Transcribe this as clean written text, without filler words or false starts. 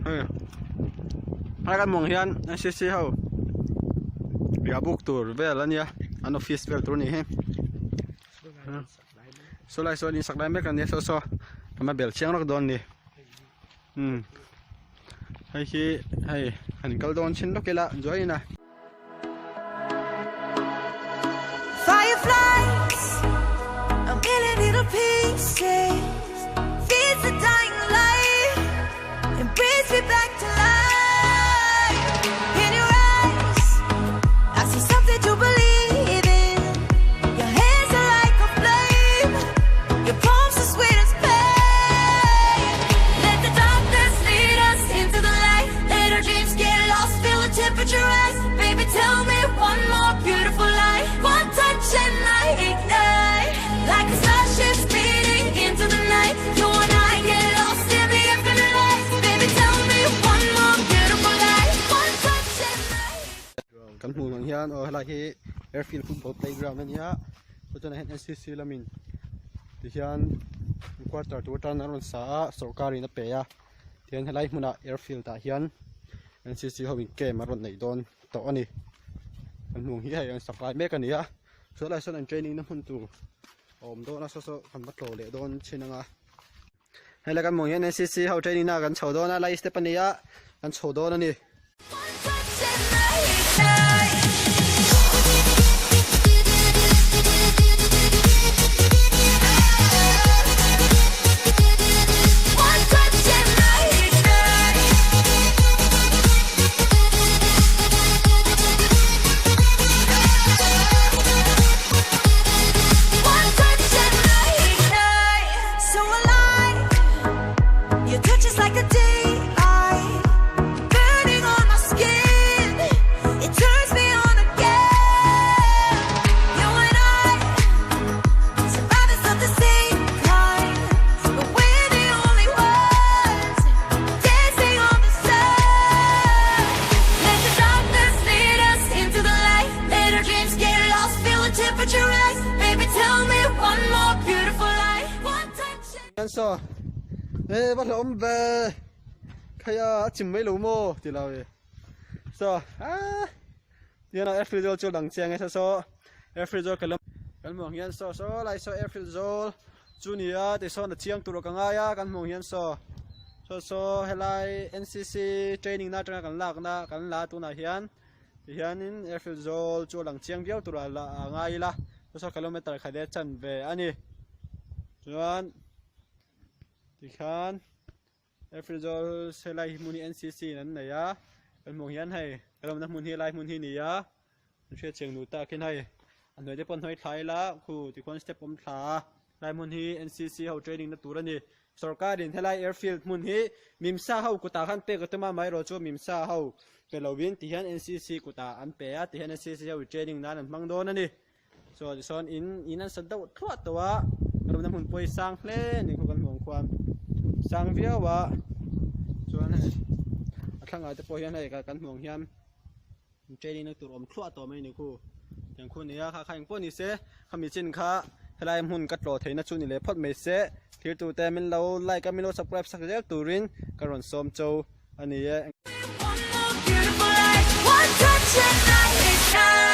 hai kan mong hian NCC ho ya book tour vel ania an office vel tour ni he so lai so ni saklai mek an so so kama bel chiang rak don ni hai hi hai han kal don chin lo kela joy na fireflies a million little pieces feeds the dying light and brings me back to life. In your eyes I see something to believe in. Your hands are like a flame, your palms are sweet as pain. Let the darkness lead us into the light. Let our dreams get lost, feel the temperature rise. Baby, tell me one more beautiful light. One touch and I ignite, like a starship speeding into the night. You and I get lost in the infinite light. Baby, tell me one more beautiful light. One touch and I ignite. Kan hmu nang hian o lai hi Airfield football playground ania ko chana hen NCC lamin ti hian quarter tour tan aron sa sarkari na peya tian helai hmuna Airfield ta hian NCC hobin game aron nei don to ani kan hmu hi hai an saklai mek ania so lai son an training na hun tu om do na so so kan batlo le don chinanga helai kan mong hian NCC ho training na kan chhodon na lai step ania kan chhodon ani One touch and I ignite. One touch and I ignite. One touch and I ignite. So alive, your touch is like a daylight, burning on my skin. It turns me on again. You and I, survivors of the same kind, but we're the only ones dancing on the sun. Let the darkness lead us into the light. Let our dreams get lost, feel the temperature rise. Baby, tell me one more beautiful light. One touch. yan so Bawlhlawh be khaya chim mai lo mo ti law so yana Airfield zo lang chiang e so Airfield zo kalam kan mong yan so lai so Airfield zo junior te so na chiang tu ro ka nga ya kan mong yan so helai NCC training na tanga kan la tu na hian in Airfield zo chu lang chiang biao tu ra la ngai la so kilometer khade chan ve ani chuan ti khan Airfield zo helai muni NCC nan na ya kan mong hian hai kalom na mun hi lai mun hi ni ya che cheng nu ta kin hai an noi de pon hoi thlai la khu ti kon step om thla lai mun hi NCC ho training na tur ani sarkarin helai Airfield mun hi mimsa ho ku ta khan pe ka tuma mai ro chu mimsa ho pe lovin ti hian NCC ku ta an pe ya ti hian NCC ho training nan an mang don ani so son in an san dau thwa tawa kalom na mun poi sang hle ni khu kan mong kwan sang viawa chuan athanga te po hian hai kan mong hian training na tur om thwa to mai ni khu yang khu nia kha khaing po ni se khami chin kha helai mun katlo theina chu ni le phot mai se thir tu te min lo like amilo subscribe sakjel turin karon som chou ani ye One more beautiful light. One touch and I ignite.